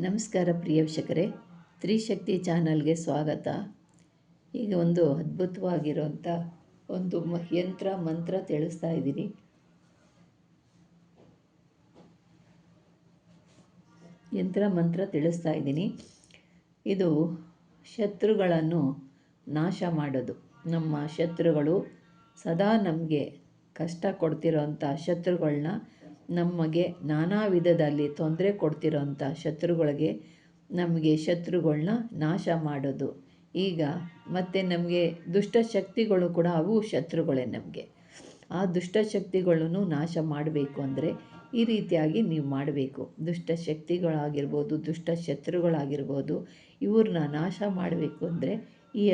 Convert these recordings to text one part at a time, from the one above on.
ನಮಸ್ಕಾರ ಪ್ರಿಯ ವೀಕ್ಷಕರೇ, ತ್ರಿಶಕ್ತಿ ಚಾನಲ್ಗೆ ಸ್ವಾಗತ. ಈಗ ಒಂದು ಅದ್ಭುತವಾಗಿರುವಂಥ ಒಂದು ಯಂತ್ರ ಮಂತ್ರ ತಿಳಿಸ್ತಾ ಇದ್ದೀನಿ. ಇದು ಶತ್ರುಗಳನ್ನು ನಾಶ ಮಾಡೋದು. ನಮ್ಮ ಶತ್ರುಗಳು ಸದಾ ನಮಗೆ ಕಷ್ಟ ಕೊಡ್ತಿರೋಂಥ ಶತ್ರುಗಳನ್ನ, ನಮಗೆ ನಾನಾ ವಿಧದಲ್ಲಿ ತೊಂದರೆ ಕೊಡ್ತಿರೋಂಥ ಶತ್ರುಗಳನ್ನ ನಾಶ ಮಾಡೋದು. ಈಗ ಮತ್ತು ನಮಗೆ ದುಷ್ಟಶಕ್ತಿಗಳು ಕೂಡ ಅವು ಶತ್ರುಗಳೇ. ನಮಗೆ ಆ ದುಷ್ಟಶಕ್ತಿಗಳನ್ನು ನಾಶ ಮಾಡಬೇಕು ಅಂದರೆ ಈ ರೀತಿಯಾಗಿ ನೀವು ಮಾಡಬೇಕು. ದುಷ್ಟಶಕ್ತಿಗಳಾಗಿರ್ಬೋದು, ದುಷ್ಟ ಶತ್ರುಗಳಾಗಿರ್ಬೋದು, ಇವ್ರನ್ನ ನಾಶ ಮಾಡಬೇಕು ಅಂದರೆ ಈ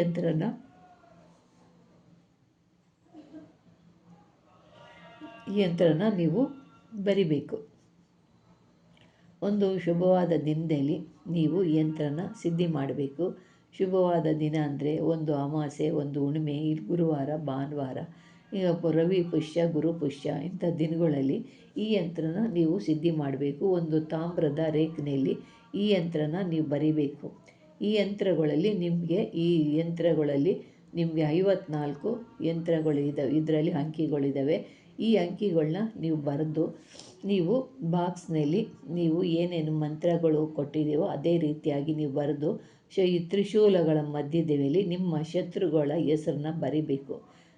ಯಂತ್ರನ ನೀವು ಬರಿಬೇಕು. ಒಂದು ಶುಭವಾದ ದಿನದಲ್ಲಿ ನೀವು ಈ ಯಂತ್ರನ ಸಿದ್ಧಿ ಮಾಡಬೇಕು. ಶುಭವಾದ ದಿನ ಅಂದರೆ ಒಂದು ಅಮಾವಾಸ್ಯೆ, ಒಂದು ಹುಣ್ಣಿಮೆ, ಗುರುವಾರ, ಭಾನುವಾರ, ರವಿ ಪುಷ್ಯ, ಗುರು ಪುಷ್ಯ, ಇಂಥ ದಿನಗಳಲ್ಲಿ ಈ ಯಂತ್ರನ ನೀವು ಸಿದ್ಧಿ ಮಾಡಬೇಕು. ಒಂದು ತಾಮ್ರದ ರೇಖೆಯಲ್ಲಿ ಈ ಯಂತ್ರನ ನೀವು ಬರಿಬೇಕು. ಈ ಯಂತ್ರಗಳಲ್ಲಿ ನಿಮಗೆ 54 ಯಂತ್ರಗಳಿದ್ದಾವೆ. ಇದರಲ್ಲಿ ಅಂಕಿಗಳಿದ್ದಾವೆ. ಈ ಅಂಕಿಗಳನ್ನ ನೀವು ಬರೆದು ನೀವು ಬಾಕ್ಸ್ನಲ್ಲಿ ನೀವು ಏನೇನು ಮಂತ್ರಗಳು ಕೊಟ್ಟಿದ್ದೀವೋ ಅದೇ ರೀತಿಯಾಗಿ ನೀವು ಬರೆದು ಈ ತ್ರಿಶೂಲಗಳ ಮಧ್ಯದಲ್ಲಿ ನಿಮ್ಮ ಶತ್ರುಗಳ ಹೆಸರನ್ನ ಬರಿಬೇಕು.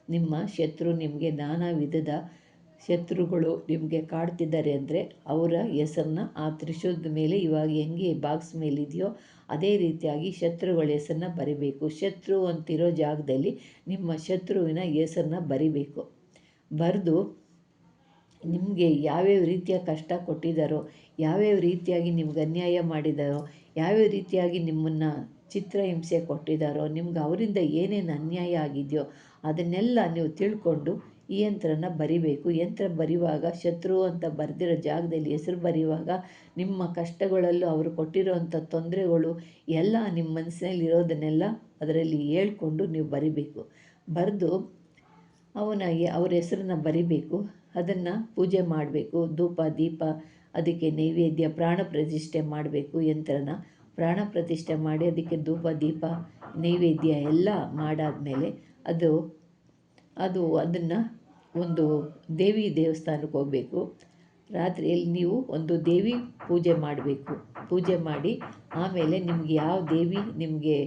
ನಿಮ್ಮ ಶತ್ರು, ನಿಮಗೆ ನಾನಾ ವಿಧದ ಶತ್ರುಗಳು ನಿಮಗೆ ಕಾಡ್ತಿದ್ದಾರೆ ಅಂದರೆ ಅವರ ಹೆಸರನ್ನ ಆ ತ್ರಿಶೂಲದ ಮೇಲೆ ಇವಾಗ ಹೆಂಗೆ ಬಾಕ್ಸ್ ಮೇಲೆ ಇದೆಯೋ ಅದೇ ರೀತಿಯಾಗಿ ಶತ್ರುಗಳ ಹೆಸರನ್ನ ಬರಿಬೇಕು. ಶತ್ರು ಅಂತಿರೋ ಜಾಗದಲ್ಲಿ ನಿಮ್ಮ ಶತ್ರುವಿನ ಹೆಸರನ್ನ ಬರಿಬೇಕು. ಬರೆದು ನಿಮಗೆ ಯಾವ್ಯಾವ ರೀತಿಯ ಕಷ್ಟ ಕೊಟ್ಟಿದ್ದಾರೋ, ಯಾವ್ಯಾವ ರೀತಿಯಾಗಿ ನಿಮ್ಗೆ ಅನ್ಯಾಯ ಮಾಡಿದಾರೋ, ಯಾವ್ಯಾವ ರೀತಿಯಾಗಿ ನಿಮ್ಮನ್ನು ಚಿತ್ರಹಿಂಸೆ ಕೊಟ್ಟಿದ್ದಾರೋ, ನಿಮ್ಗೆ ಅವರಿಂದ ಏನೇನು ಅನ್ಯಾಯ ಆಗಿದೆಯೋ ಅದನ್ನೆಲ್ಲ ನೀವು ತಿಳ್ಕೊಂಡು ಈ ಯಂತ್ರನ ಬರಿಬೇಕು. ಯಂತ್ರ ಬರೆಯುವಾಗ ಶತ್ರು ಅಂತ ಬರೆದಿರೋ ಜಾಗದಲ್ಲಿ ಹೆಸರು ಬರೆಯುವಾಗ ನಿಮ್ಮ ಕಷ್ಟಗಳಲ್ಲೂ ಅವರು ಕೊಟ್ಟಿರೋವಂಥ ತೊಂದರೆಗಳು ಎಲ್ಲ ನಿಮ್ಮ ಮನಸ್ಸಿನಲ್ಲಿರೋದನ್ನೆಲ್ಲ ಅದರಲ್ಲಿ ಹೇಳ್ಕೊಂಡು ನೀವು ಬರಿಬೇಕು. ಬರೆದು ಅವ್ರ ಹೆಸರನ್ನ ಬರಿಬೇಕು. ಅದನ್ನು ಪೂಜೆ ಮಾಡಬೇಕು. ಧೂಪ ದೀಪ, ಅದಕ್ಕೆ ನೈವೇದ್ಯ, ಪ್ರಾಣ ಪ್ರತಿಷ್ಠೆ ಮಾಡಬೇಕು. ಯಂತ್ರನ ಪ್ರಾಣ ಪ್ರತಿಷ್ಠೆ ಮಾಡಿ ಅದಕ್ಕೆ ಧೂಪ ದೀಪ ನೈವೇದ್ಯ ಎಲ್ಲ ಮಾಡಾದಮೇಲೆ ಅದನ್ನು ಒಂದು ದೇವಿ ದೇವಸ್ಥಾನಕ್ಕೆ ಹೋಗಬೇಕು. ರಾತ್ರಿಯಲ್ಲಿ ನೀವು ಒಂದು ದೇವಿ ಪೂಜೆ ಮಾಡಬೇಕು. ಪೂಜೆ ಮಾಡಿ ಆಮೇಲೆ ನಿಮ್ಗೆ ಯಾವ ದೇವಿ ನಿಮಗೆ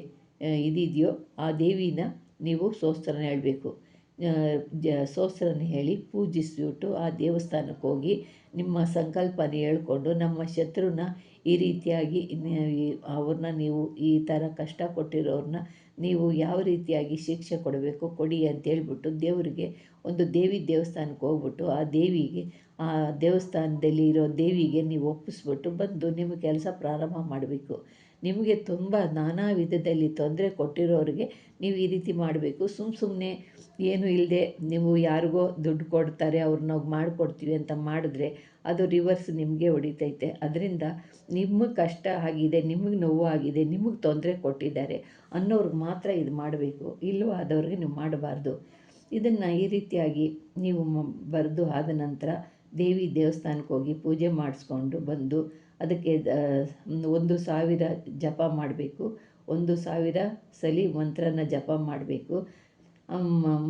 ಇದಿದೆಯೋ ಆ ದೇವಿನ ನೀವು ಸ್ತೋತ್ರನ ಹೇಳಬೇಕು. ಸ್ತೋತ್ರನ ಹೇಳಿ ಪೂಜಿಸಿಬಿಟ್ಟು ಆ ದೇವಸ್ಥಾನಕ್ಕೆ ಹೋಗಿ ನಿಮ್ಮ ಸಂಕಲ್ಪನ ಹೇಳ್ಕೊಂಡು, ನಮ್ಮ ಶತ್ರುನ ಈ ರೀತಿಯಾಗಿ ಅವ್ರನ್ನ ನೀವು ಈ ಥರ ಕಷ್ಟ ಕೊಟ್ಟಿರೋರನ್ನ ನೀವು ಯಾವ ರೀತಿಯಾಗಿ ಶಿಕ್ಷೆ ಕೊಡಬೇಕು ಕೊಡಿ ಅಂತೇಳ್ಬಿಟ್ಟು ದೇವರಿಗೆ ಒಂದು ದೇವಸ್ಥಾನಕ್ಕೆ ಹೋಗ್ಬಿಟ್ಟು ಆ ದೇವಸ್ಥಾನದಲ್ಲಿ ಇರೋ ದೇವಿಗೆ ನೀವು ಒಪ್ಪಿಸ್ಬಿಟ್ಟು ಬಂದು ನಿಮ್ಮ ಕೆಲಸ ಪ್ರಾರಂಭ ಮಾಡಬೇಕು. ನಿಮಗೆ ತುಂಬ ನಾನಾ ವಿಧದಲ್ಲಿ ತೊಂದರೆ ಕೊಟ್ಟಿರೋರಿಗೆ ನೀವು ಈ ರೀತಿ ಮಾಡಬೇಕು. ಸುಮ್ಮನೆ ಏನೂ ಇಲ್ಲದೆ ನೀವು ಯಾರಿಗೋ ದುಡ್ಡು ಕೊಡ್ತಾರೆ ಅವ್ರನ್ನ ಮಾಡಿಕೊಡ್ತೀವಿ ಅಂತ ಮಾಡಿದ್ರೆ ಅದು ರಿವರ್ಸ್ ನಿಮಗೆ ಹೊಡಿತೈತೆ. ಅದರಿಂದ ನಿಮಗೆ ಕಷ್ಟ ಆಗಿದೆ, ನಿಮಗೆ ನೋವು ಆಗಿದೆ, ನಿಮಗೆ ತೊಂದರೆ ಕೊಟ್ಟಿದ್ದಾರೆ ಅನ್ನೋರ್ಗೆ ಮಾತ್ರ ಇದು ಮಾಡಬೇಕು. ಇಲ್ಲವಾದವ್ರಿಗೆ ನೀವು ಮಾಡಬಾರ್ದು. ಇದನ್ನು ಈ ರೀತಿಯಾಗಿ ನೀವು ಬರೆದು ಆದ ನಂತರ ದೇವಿ ದೇವಸ್ಥಾನಕ್ಕೆ ಹೋಗಿ ಪೂಜೆ ಮಾಡಿಸ್ಕೊಂಡು ಬಂದು ಅದಕ್ಕೆ 1000 ಜಪ ಮಾಡಬೇಕು. 1000 ಸಲ ಮಂತ್ರನ ಜಪ ಮಾಡಬೇಕು.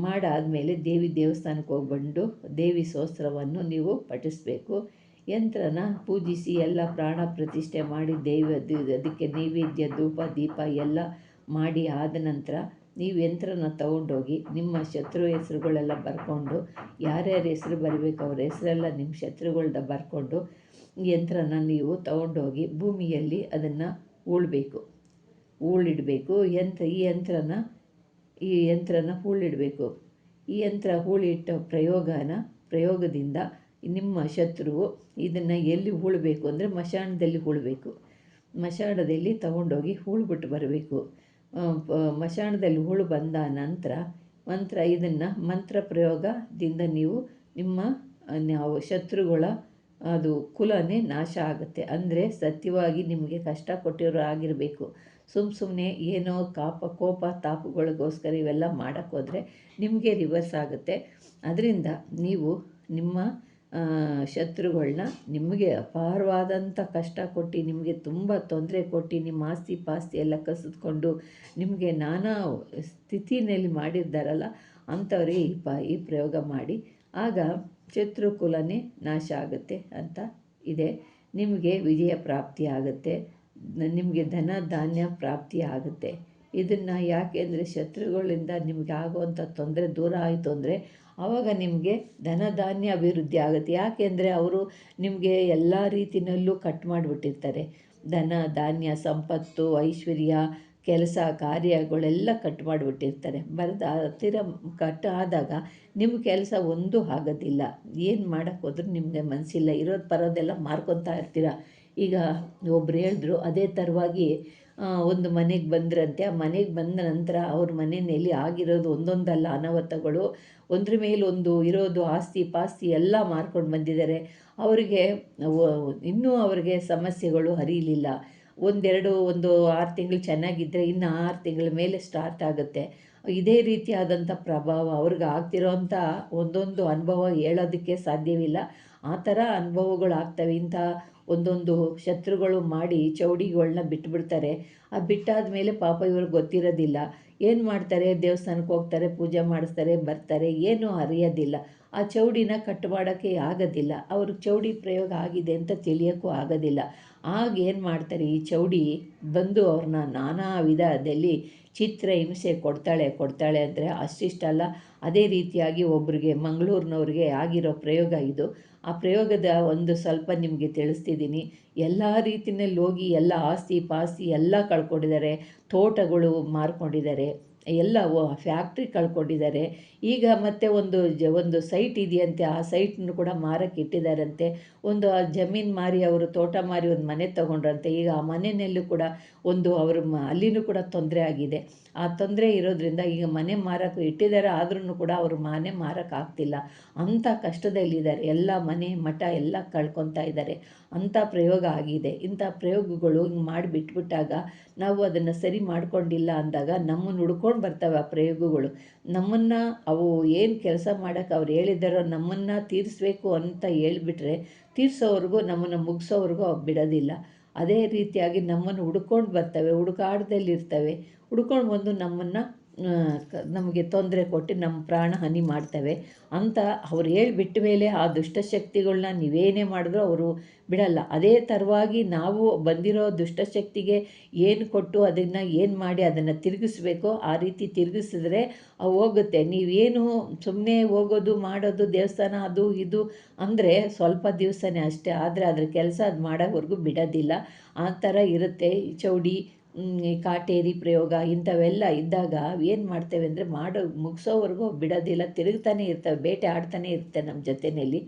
ಮಾಡಾದಮೇಲೆ ದೇವಿ ದೇವಸ್ಥಾನಕ್ಕೆ ಹೋಗ್ಬಂದು ದೇವಿ ಸ್ತೋತ್ರವನ್ನು ನೀವು ಪಠಿಸಬೇಕು. ಯಂತ್ರನ ಪೂಜಿಸಿ ಎಲ್ಲ ಪ್ರಾಣ ಪ್ರತಿಷ್ಠೆ ಮಾಡಿ ಅದಕ್ಕೆ ನೈವೇದ್ಯ ಧೂಪ ದೀಪ ಎಲ್ಲ ಮಾಡಿ ಆದ ನಂತರ ನೀವು ಯಂತ್ರನ ತಗೊಂಡೋಗಿ ನಿಮ್ಮ ಶತ್ರು ಹೆಸರುಗಳೆಲ್ಲ ಬರ್ಕೊಂಡು, ಯಾರ್ಯಾರ ಹೆಸರು ಬರಬೇಕು ಅವ್ರ ಹೆಸರೆಲ್ಲ ನಿಮ್ಮ ಶತ್ರುಗಳ್ದ ಬರ್ಕೊಂಡು ಯಂತ್ರನ ನೀವು ತಗೊಂಡೋಗಿ ಭೂಮಿಯಲ್ಲಿ ಅದನ್ನು ಹೂಳಿಡಬೇಕು. ಈ ಯಂತ್ರನ ಹೂಳಿಡಬೇಕು. ಈ ಯಂತ್ರ ಹೂಳಿಟ್ಟ ಪ್ರಯೋಗದಿಂದ ನಿಮ್ಮ ಶತ್ರುವು ಇದನ್ನು ಎಲ್ಲಿ ಹೂಳಬೇಕು ಅಂದರೆ ಮಶಾಣದಲ್ಲಿ ಹೂಳಬೇಕು. ಮಶಾಣದಲ್ಲಿ ತಗೊಂಡೋಗಿ ಹೂಳ್ಬಿಟ್ಟು ಬರಬೇಕು. ಮಶಾಣದಲ್ಲಿ ಹೂಳು ಬಂದ ನಂತರ ಇದನ್ನು ಮಂತ್ರ ಪ್ರಯೋಗದಿಂದ ನೀವು ನಿಮ್ಮ ಶತ್ರುಗಳ ಅದು ಕುಲನೇ ನಾಶ ಆಗುತ್ತೆ. ಅಂದರೆ ಸತ್ಯವಾಗಿ ನಿಮಗೆ ಕಷ್ಟ ಕೊಟ್ಟಿರೋ ಆಗಿರಬೇಕು. ಸುಮ್ಮನೆ ಏನೋ ಕೋಪ ತಾಪಗಳಿಗೋಸ್ಕರ ಇವೆಲ್ಲ ಮಾಡೋಕ್ಕೋದ್ರೆ ನಿಮಗೆ ರಿವರ್ಸ್ ಆಗುತ್ತೆ. ಅದರಿಂದ ನೀವು ನಿಮ್ಮ ಶತ್ರುಗಳನ್ನ ನಿಮಗೆ ಅಪಾರವಾದಂಥ ಕಷ್ಟ ಕೊಟ್ಟು ನಿಮಗೆ ತುಂಬ ತೊಂದರೆ ಕೊಟ್ಟು ನಿಮ್ಮ ಆಸ್ತಿ ಪಾಸ್ತಿ ಎಲ್ಲ ಕಸಿದುಕೊಂಡು ನಿಮಗೆ ನಾನಾ ಸ್ಥಿತಿಯಲ್ಲಿ ಮಾಡಿದ್ದಾರಲ್ಲ ಅಂಥವ್ರಿಗೆ ಈ ಪ್ರಯೋಗ ಮಾಡಿ, ಆಗ ಶತ್ರುಕುಲನೇ ನಾಶ ಆಗುತ್ತೆ ಅಂತ ಇದೆ. ನಿಮಗೆ ವಿಜಯ ಪ್ರಾಪ್ತಿ ಆಗುತ್ತೆ, ನಿಮಗೆ ಧನ ಧಾನ್ಯ ಪ್ರಾಪ್ತಿ ಆಗುತ್ತೆ. ಇದನ್ನು ಯಾಕೆ ಅಂದರೆ ಶತ್ರುಗಳಿಂದ ನಿಮಗೆ ಆಗುವಂಥ ತೊಂದರೆ ದೂರ ಆಯಿತು ಅಂದರೆ ಆವಾಗ ನಿಮಗೆ ಧನ ಧಾನ್ಯ ಅಭಿವೃದ್ಧಿ ಆಗುತ್ತೆ. ಯಾಕೆ ಅಂದರೆ ಅವರು ನಿಮಗೆ ಎಲ್ಲ ರೀತಿಯಲ್ಲೂ ಕಟ್ ಮಾಡಿಬಿಟ್ಟಿರ್ತಾರೆ. ಧನ ಧಾನ್ಯ ಸಂಪತ್ತು ಐಶ್ವರ್ಯ ಕೆಲಸ ಕಾರ್ಯಗಳೆಲ್ಲ ಕಟ್ ಮಾಡಿಬಿಟ್ಟಿರ್ತಾರೆ. ಹತ್ತಿರ ಕಟ್ ಆದಾಗ ನಿಮ್ಮ ಕೆಲಸ ಒಂದೂ ಆಗೋದಿಲ್ಲ. ಏನು ಮಾಡೋಕ್ಕೆ ಹೋದ್ರೂ ನಿಮಗೆ ಮನಸ್ಸಿಲ್ಲ, ಇರೋದು ಪರೋದೆಲ್ಲ ಮಾರ್ಕೊತಾ ಇರ್ತೀರ. ಈಗ ಒಬ್ರು ಹೇಳಿದ್ರು, ಅದೇ ಥರವಾಗಿ ಒಂದು ಮನೆಗೆ ಬಂದ್ರಂತೆ. ಆ ಮನೆಗೆ ಬಂದ ನಂತರ ಅವ್ರ ಮನೆಯಲ್ಲಿ ಆಗಿರೋದು ಒಂದೊಂದಲ್ಲ ಅನಾಹುತಗಳು, ಒಂದ್ರ ಮೇಲೊಂದು ಇರೋದು ಆಸ್ತಿ ಪಾಸ್ತಿ ಎಲ್ಲ ಮಾರ್ಕೊಂಡು ಬಂದಿದ್ದಾರೆ. ಅವರಿಗೆ ಇನ್ನೂ ಅವ್ರಿಗೆ ಸಮಸ್ಯೆಗಳು ಹರಿಯಲಿಲ್ಲ. ಒಂದು 6 ತಿಂಗಳು ಚೆನ್ನಾಗಿದ್ದರೆ ಇನ್ನು 6 ತಿಂಗಳ ಮೇಲೆ ಸ್ಟಾರ್ಟ್ ಆಗುತ್ತೆ. ಇದೇ ರೀತಿಯಾದಂಥ ಪ್ರಭಾವ ಅವ್ರಿಗೆ ಆಗ್ತಿರೋಂಥ ಒಂದೊಂದು ಅನುಭವ ಹೇಳೋದಕ್ಕೆ ಸಾಧ್ಯವಿಲ್ಲ. ಆ ಥರ ಅನುಭವಗಳಾಗ್ತವೆ. ಇಂಥ ಒಂದೊಂದು ಶತ್ರುಗಳು ಮಾಡಿ ಚೌಡಿಗಳನ್ನ ಬಿಟ್ಬಿಡ್ತಾರೆ. ಆ ಬಿಟ್ಟಾದ ಮೇಲೆ ಪಾಪ ಇವ್ರಿಗೆ ಗೊತ್ತಿರೋದಿಲ್ಲ. ಏನು ಮಾಡ್ತಾರೆ, ದೇವಸ್ಥಾನಕ್ಕೆ ಹೋಗ್ತಾರೆ, ಪೂಜೆ ಮಾಡಿಸ್ತಾರೆ, ಬರ್ತಾರೆ, ಏನೂ ಅರಿಯೋದಿಲ್ಲ. ಆ ಚೌಡಿನ ಕಟ್ ಮಾಡೋಕ್ಕೆ ಆಗೋದಿಲ್ಲ. ಅವ್ರಿಗೆ ಚೌಡಿ ಪ್ರಯೋಗ ಆಗಿದೆ ಅಂತ ತಿಳಿಯೋಕ್ಕೂ ಆಗೋದಿಲ್ಲ. ಆಗ ಏನು ಮಾಡ್ತಾರೆ, ಈ ಚೌಡಿ ಬಂದು ಅವ್ರನ್ನ ನಾನಾ ವಿಧದಲ್ಲಿ ಚಿತ್ರ ಹಿಂಸೆ ಕೊಡ್ತಾಳೆ ಅಂದರೆ ಅಷ್ಟಿಷ್ಟಲ್ಲ. ಅದೇ ರೀತಿಯಾಗಿ ಒಬ್ಬರಿಗೆ ಮಂಗಳೂರಿನವ್ರಿಗೆ ಆಗಿರೋ ಪ್ರಯೋಗ ಇದು. ಆ ಪ್ರಯೋಗದ ಒಂದು ಸ್ವಲ್ಪ ನಿಮಗೆ ತಿಳಿಸ್ತಿದ್ದೀನಿ. ಎಲ್ಲ ರೀತಿಯಲ್ಲಿ ಹೋಗಿ ಎಲ್ಲ ಆಸ್ತಿ ಪಾಸ್ತಿ ಎಲ್ಲ ಕಳ್ಕೊಂಡಿದ್ದಾರೆ, ತೋಟಗಳು ಮಾರ್ಕೊಂಡಿದ್ದಾರೆ, ಎಲ್ಲ ಫ್ಯಾಕ್ಟ್ರಿ ಕಳ್ಕೊಂಡಿದ್ದಾರೆ. ಈಗ ಮತ್ತೆ ಒಂದು ಸೈಟ್ ಇದೆಯಂತೆ, ಆ ಸೈಟನ್ನು ಕೂಡ ಮಾರಕ್ಕೆ ಇಟ್ಟಿದ್ದಾರಂತೆ. ಆ ಜಮೀನು ಮಾರಿ ಅವರು ತೋಟ ಮಾರಿ ಒಂದು ಮನೆ ತೊಗೊಂಡ್ರಂತೆ. ಈಗ ಆ ಮನೆಯಲ್ಲೂ ಕೂಡ ಅಲ್ಲಿನೂ ಕೂಡ ತೊಂದರೆ ಆಗಿದೆ. ಆ ತೊಂದರೆ ಇರೋದ್ರಿಂದ ಈಗ ಮನೆ ಮಾರಕ್ಕೆ ಇಟ್ಟಿದ್ದಾರೆ, ಆದ್ರೂ ಕೂಡ ಅವರು ಮನೆ ಮಾರಕ್ಕಾಗ್ತಿಲ್ಲ. ಅಂಥ ಕಷ್ಟದಲ್ಲಿದ್ದಾರೆ. ಎಲ್ಲ ಮನೆ ಮಠ ಎಲ್ಲ ಕಳ್ಕೊತಾ ಇದ್ದಾರೆ. ಅಂಥ ಪ್ರಯೋಗ ಆಗಿದೆ. ಇಂಥ ಪ್ರಯೋಗಗಳು ಹಿಂಗೆ ಮಾಡಿಬಿಟ್ಬಿಟ್ಟಾಗ ನಾವು ಅದನ್ನು ಸರಿ ಮಾಡ್ಕೊಂಡಿಲ್ಲ ಅಂದಾಗ ನಮ್ಮನ್ನು ಹುಡ್ಕೊಂಡು ಬರ್ತವೆ ಆ ಪ್ರಯೋಗಗಳು. ನಮ್ಮನ್ನು ಅವು ಏನು ಕೆಲಸ ಮಾಡೋಕ್ಕೆ ಅವ್ರು ಹೇಳಿದ್ದಾರೋ ನಮ್ಮನ್ನು ತೀರಿಸ್ಬೇಕು ಅಂತ ಹೇಳಿಬಿಟ್ರೆ ತೀರಿಸೋವರೆಗೂ ನಮ್ಮನ್ನು ಮುಗಿಸೋವರೆಗೂ ಅವು ಬಿಡೋದಿಲ್ಲ. ಅದೇ ರೀತಿಯಾಗಿ ನಮ್ಮನ್ನು ಹುಡ್ಕೊಂಡು ಬರ್ತವೆ, ಹುಡುಕಾಟದಲ್ಲಿರ್ತವೆ. ಹುಡ್ಕೊಂಡು ಬಂದು ನಮಗೆ ತೊಂದರೆ ಕೊಟ್ಟು ನಮ್ಮ ಪ್ರಾಣ ಹಾನಿ ಮಾಡ್ತವೆ ಅಂತ ಅವ್ರು ಹೇಳಿಬಿಟ್ಟ ಮೇಲೆ ಆ ದುಷ್ಟಶಕ್ತಿಗಳನ್ನ ನೀವೇನೇ ಮಾಡಿದ್ರೂ ಅವರು ಬಿಡಲ್ಲ. ಅದೇ ಥರವಾಗಿ ನಾವು ಬಂದಿರೋ ದುಷ್ಟಶಕ್ತಿಗೆ ಏನು ಕೊಟ್ಟು ಅದನ್ನು ಏನು ಮಾಡಿ ಅದನ್ನು ತಿರುಗಿಸ್ಬೇಕೋ ಆ ರೀತಿ ತಿರುಗಿಸಿದ್ರೆ ಅವು ಹೋಗುತ್ತೆ. ನೀವೇನು ಸುಮ್ಮನೆ ಹೋಗೋದು ಮಾಡೋದು ದೇವಸ್ಥಾನ ಅದು ಇದು ಅಂದರೆ ಸ್ವಲ್ಪ ದಿವಸನೇ ಅಷ್ಟೇ, ಆದರೆ ಅದ್ರ ಕೆಲಸ ಅದು ಮಾಡೋವರೆಗೂ ಬಿಡೋದಿಲ್ಲ. ಆ ಥರ ಇರುತ್ತೆ. ಚೌಡಿ ಕಾಟೇರಿ ಪ್ರಯೋಗ ಇಂಥವೆಲ್ಲ ಇದ್ದಾಗ ಏನು ಮಾಡ್ತೇವೆ ಅಂದರೆ ಮುಗಿಸೋವರೆಗೂ ಬಿಡೋದಿಲ್ಲ, ತಿರುಗ್ತಾನೆ ಇರ್ತವೆ, ಬೇಟೆ ಆಡ್ತಾನೆ ಇರುತ್ತೆ ನಮ್ಮ ಜೊತೆಯಲ್ಲಿ.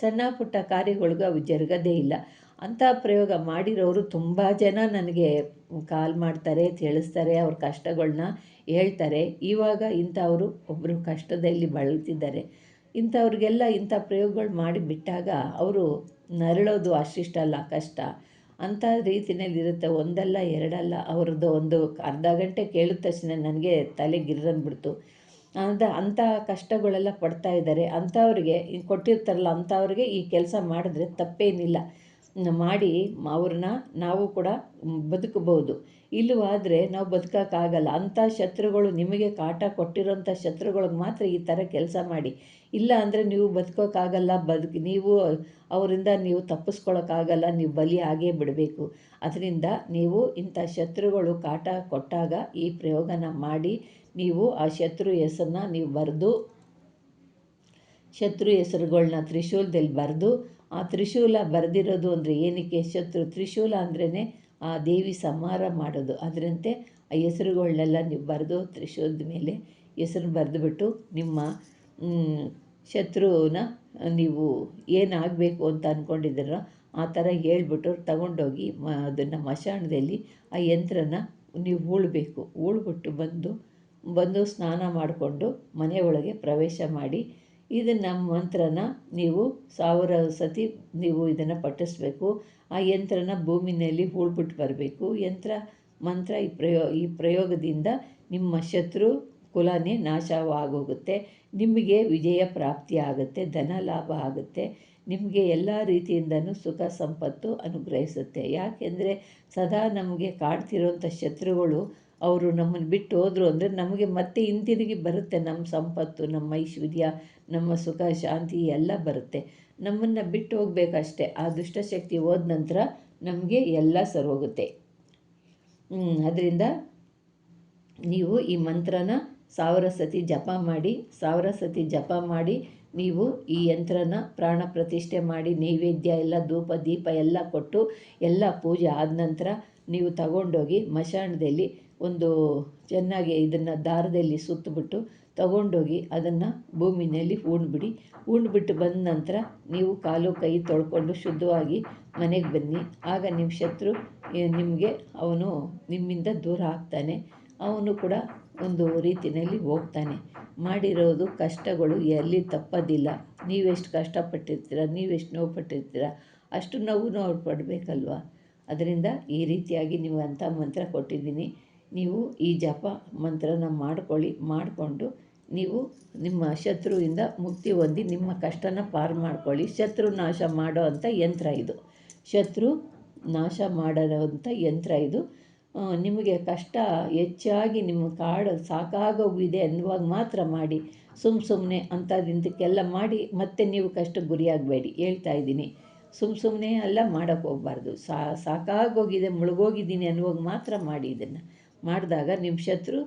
ಸಣ್ಣ ಪುಟ್ಟ ಕಾರ್ಯಗಳಿಗೂ ಅವು ಜರುಗೋದೇ ಇಲ್ಲ. ಅಂಥ ಪ್ರಯೋಗ ಮಾಡಿರೋರು ತುಂಬ ಜನ ನನಗೆ ಕಾಲ್ ಮಾಡ್ತಾರೆ, ತಿಳಿಸ್ತಾರೆ, ಅವ್ರ ಕಷ್ಟಗಳನ್ನ ಹೇಳ್ತಾರೆ. ಇವಾಗ ಇಂಥವರು ಒಬ್ಬರು ಕಷ್ಟದಲ್ಲಿ ಬಳಲ್ತಿದ್ದಾರೆ. ಇಂಥವ್ರಿಗೆಲ್ಲ ಇಂಥ ಪ್ರಯೋಗಗಳು ಮಾಡಿ ಬಿಟ್ಟಾಗ ಅವರು ನರಳೋದು ಅಷ್ಟಿಷ್ಟಲ್ಲ, ಕಷ್ಟ ಅಂಥ ರೀತಿಯಲ್ಲಿರುತ್ತೆ. ಒಂದಲ್ಲ ಎರಡಲ್ಲ, ಅವ್ರದ್ದು ಅರ್ಧ ಗಂಟೆ ಕೇಳಿದ ತಕ್ಷಣ ನನಗೆ ತಲೆ ಗಿರ್ರಂದ್ಬಿಡ್ತು. ಅಂಥ ಕಷ್ಟಗಳೆಲ್ಲ ಪಡ್ತಾ ಇದ್ದಾರೆ. ಅಂಥವ್ರಿಗೆ ಕೊಟ್ಟಿರ್ತಾರಲ್ಲ ಅಂಥವ್ರಿಗೆ ಈ ಕೆಲಸ ಮಾಡಿದ್ರೆ ತಪ್ಪೇನಿಲ್ಲ. ಮಾಡಿ ಅವ್ರನ್ನ ನಾವು ಕೂಡ ಬದುಕಬಹುದು. ಇಲ್ಲವಾದರೆ ನಾವು ಬದುಕೋಕ್ಕಾಗಲ್ಲ. ಅಂಥ ಶತ್ರುಗಳು ನಿಮಗೆ ಕಾಟ ಕೊಟ್ಟಿರೋಂಥ ಶತ್ರುಗಳಿಗೆ ಮಾತ್ರ ಈ ಥರ ಕೆಲಸ ಮಾಡಿ. ಇಲ್ಲ ಅಂದರೆ ನೀವು ಬದುಕೋಕ್ಕಾಗಲ್ಲ, ನೀವು ಅವರಿಂದ ನೀವು ತಪ್ಪಿಸ್ಕೊಳ್ಳೋಕ್ಕಾಗಲ್ಲ, ನೀವು ಬಲಿ ಆಗೇ ಬಿಡಬೇಕು. ಅದರಿಂದ ನೀವು ಇಂಥ ಶತ್ರುಗಳು ಕಾಟ ಕೊಟ್ಟಾಗ ಈ ಪ್ರಯೋಗನ ಮಾಡಿ ನೀವು ಆ ಶತ್ರು ಹೆಸರನ್ನ ನೀವು ಬರೆದು, ಶತ್ರು ಹೆಸರುಗಳನ್ನ ತ್ರಿಶೂಲದಲ್ಲಿ ಬರೆದು, ಆ ತ್ರಿಶೂಲ ಬರೆದಿರೋದು ಅಂದರೆ ಏನಕ್ಕೆ, ತ್ರಿಶೂಲ ಅಂದ್ರೇ ಆ ದೇವಿ ಸಂಹಾರ ಮಾಡೋದು. ಅದರಂತೆ ಆ ಹೆಸರುಗಳನ್ನೆಲ್ಲ ನೀವು ಬರೆದು ತ್ರಿಶೂಲದ ಮೇಲೆ ಹೆಸರು ಬರೆದುಬಿಟ್ಟು ನಿಮ್ಮ ಶತ್ರುನ ನೀವು ಏನಾಗಬೇಕು ಅಂತ ಅಂದ್ಕೊಂಡಿದ್ದೀರೋ ಆ ಥರ ಹೇಳ್ಬಿಟ್ಟು ತಗೊಂಡೋಗಿ ಅದನ್ನು ಮಶಾಣದಲ್ಲಿ ಆ ಯಂತ್ರನ ನೀವು ಹೂಳಬೇಕು. ಹೂಳ್ಬಿಟ್ಟು ಬಂದು ಸ್ನಾನ ಮಾಡಿಕೊಂಡು ಮನೆಯೊಳಗೆ ಪ್ರವೇಶ ಮಾಡಿ ಇದನ್ನು ಮಂತ್ರನ ನೀವು 1000 ಸತಿ ನೀವು ಇದನ್ನು ಪಠಿಸ್ಬೇಕು. ಆ ಯಂತ್ರನ ಭೂಮಿನಲ್ಲಿ ಹೂಳ್ಬಿಟ್ಟು ಬರಬೇಕು. ಮಂತ್ರ ಈ ಪ್ರಯೋಗದಿಂದ ನಿಮ್ಮ ಶತ್ರು ಕುಲನೇ ನಾಶವಾಗೋಗುತ್ತೆ. ನಿಮಗೆ ವಿಜಯ ಪ್ರಾಪ್ತಿ ಆಗುತ್ತೆ, ಧನ ಲಾಭ ಆಗುತ್ತೆ. ನಿಮಗೆ ಎಲ್ಲ ರೀತಿಯಿಂದನೂ ಸುಖ ಸಂಪತ್ತು ಅನುಗ್ರಹಿಸುತ್ತೆ. ಯಾಕೆಂದರೆ ಸದಾ ನಮಗೆ ಕಾಡ್ತಿರೋಂಥ ಶತ್ರುಗಳು ಅವರು ನಮ್ಮನ್ನು ಬಿಟ್ಟು ಹೋದರು ಅಂದರೆ ನಮಗೆ ಮತ್ತೆ ಹಿಂತಿರುಗಿ ಬರುತ್ತೆ. ನಮ್ಮ ಸಂಪತ್ತು, ನಮ್ಮ ಐಶ್ವರ್ಯ, ನಮ್ಮ ಸುಖ ಶಾಂತಿ ಎಲ್ಲ ಬರುತ್ತೆ. ನಮ್ಮನ್ನು ಬಿಟ್ಟು ಹೋಗಬೇಕಷ್ಟೆ. ಆ ದುಷ್ಟಶಕ್ತಿ ಹೋದ ನಂತರ ನಮಗೆ ಎಲ್ಲ ಸರೋಗುತ್ತೆ. ಅದರಿಂದ ನೀವು ಈ ಮಂತ್ರನ 1000 ಸತಿ ಜಪ ಮಾಡಿ, 1000 ಸತಿ ಜಪ ಮಾಡಿ ನೀವು ಈ ಯಂತ್ರನ ಪ್ರಾಣ ಪ್ರತಿಷ್ಠೆ ಮಾಡಿ, ನೈವೇದ್ಯ ಎಲ್ಲ ಧೂಪ ದೀಪ ಎಲ್ಲ ಕೊಟ್ಟು ಎಲ್ಲ ಪೂಜೆ ಆದ ನಂತರ ನೀವು ತಗೊಂಡೋಗಿ ಮಶಾಣದಲ್ಲಿ ಒಂದು ಚೆನ್ನಾಗಿ ಇದನ್ನು ದಾರದಲ್ಲಿ ಸುತ್ತಬಿಟ್ಟು ತಗೊಂಡೋಗಿ ಅದನ್ನು ಭೂಮಿನಲ್ಲಿ ಹೂಣ್ಬಿಡಿ. ಹೂಣ್ಬಿಟ್ಟು ಬಂದ ನಂತರ ನೀವು ಕಾಲು ಕೈ ತೊಳ್ಕೊಂಡು ಶುದ್ಧವಾಗಿ ಮನೆಗೆ ಬನ್ನಿ. ಆಗ ನಿಮ್ಮ ಶತ್ರು ನಿಮಗೆ ಅವನು ನಿಮ್ಮಿಂದ ದೂರ ಆಗ್ತಾನೆ. ಅವನು ಕೂಡ ಒಂದು ರೀತಿಯಲ್ಲಿ ಹೋಗ್ತಾನೆ. ಮಾಡಿರೋದು ಕಷ್ಟಗಳು ಎಲ್ಲಿ ತಪ್ಪೋದಿಲ್ಲ. ನೀವೆಷ್ಟು ಕಷ್ಟಪಟ್ಟಿರ್ತೀರ, ನೀವೆಷ್ಟು ನೋವು ಪಟ್ಟಿರ್ತೀರ, ಅಷ್ಟು ನೋವು ಅವ್ರು ಪಡಬೇಕಲ್ವ. ಅದರಿಂದ ಈ ರೀತಿಯಾಗಿ ನೀವು ಅಂಥ ಮಂತ್ರ ಕೊಟ್ಟಿದ್ದೀನಿ. ನೀವು ಈ ಜಪ ಮಂತ್ರನ ಮಾಡಿಕೊಂಡು ನೀವು ನಿಮ್ಮ ಶತ್ರುವಿಂದ ಮುಕ್ತಿ ಹೊಂದಿ ನಿಮ್ಮ ಕಷ್ಟನ ಪಾರು ಮಾಡ್ಕೊಳ್ಳಿ. ಶತ್ರು ನಾಶ ಮಾಡೋ ಅಂಥ ಯಂತ್ರ ಇದು. ಶತ್ರು ನಾಶ ಮಾಡೋವಂಥ ಯಂತ್ರ ಇದು. ನಿಮಗೆ ಕಷ್ಟ ಹೆಚ್ಚಾಗಿ ನಿಮ್ಮ ಕಾಡು ಸಾಕಾಗೋಗಿದೆ ಅನ್ನುವಾಗ ಮಾತ್ರ ಮಾಡಿ. ಸುಮ್ಮನೆ ಅಂಥದಿಂದಕ್ಕೆಲ್ಲ ಮಾಡಿ ಮತ್ತೆ ನೀವು ಕಷ್ಟಕ್ಕೆ ಗುರಿಯಾಗಬೇಡಿ. ಹೇಳ್ತಾ ಇದ್ದೀನಿ, ಸುಮ್ಮನೆ ಎಲ್ಲ ಮಾಡೋಕ್ಕೆ ಹೋಗಬಾರ್ದು. ಸಾಕಾಗೋಗಿದೆ, ಮುಳುಗೋಗಿದ್ದೀನಿ ಅನ್ನುವಾಗ ಮಾತ್ರ ಮಾಡಿ. ಇದನ್ನು ಮಾಡಿದಾಗ ನಿಮ್ಮ ಶತ್ರು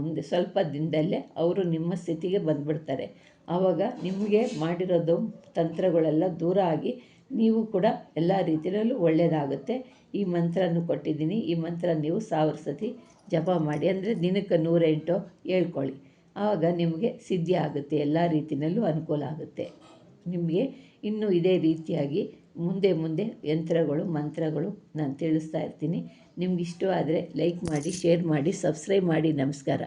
ಒಂದು ಸ್ವಲ್ಪ ದಿನದಲ್ಲೇ ಅವರು ನಿಮ್ಮ ಸ್ಥಿತಿಗೆ ಬಂದುಬಿಡ್ತಾರೆ. ಆವಾಗ ನಿಮಗೆ ಮಾಡಿರೋದು ತಂತ್ರಗಳೆಲ್ಲ ದೂರ ಆಗಿ ನೀವು ಕೂಡ ಎಲ್ಲ ರೀತಿಯಲ್ಲೂ ಒಳ್ಳೆಯದಾಗುತ್ತೆ. ಈ ಮಂತ್ರನೂ ಕೊಟ್ಟಿದ್ದೀನಿ. ಈ ಮಂತ್ರ ನೀವು 1000 ಸತಿ ಜಪ ಮಾಡಿ, ಅಂದರೆ ದಿನಕ್ಕೆ 108 ಹೇಳ್ಕೊಳ್ಳಿ. ಆವಾಗ ನಿಮಗೆ ಸಿದ್ಧಿ ಆಗುತ್ತೆ, ಎಲ್ಲ ರೀತಿಯಲ್ಲೂ ಅನುಕೂಲ ಆಗುತ್ತೆ. ನಿಮಗೆ ಇನ್ನೂ ಇದೇ ರೀತಿಯಾಗಿ ಮುಂದೆ ಯಂತ್ರಗಳು ಮಂತ್ರಗಳು ನಾನು ತಿಳಿಸ್ತಾ ಇರ್ತೀನಿ. ನಿಮ್ಗೆ ಇಷ್ಟವಾದರೆ ಲೈಕ್ ಮಾಡಿ, ಶೇರ್ ಮಾಡಿ, ಸಬ್ಸ್ಕ್ರೈಬ್ ಮಾಡಿ. ನಮಸ್ಕಾರ.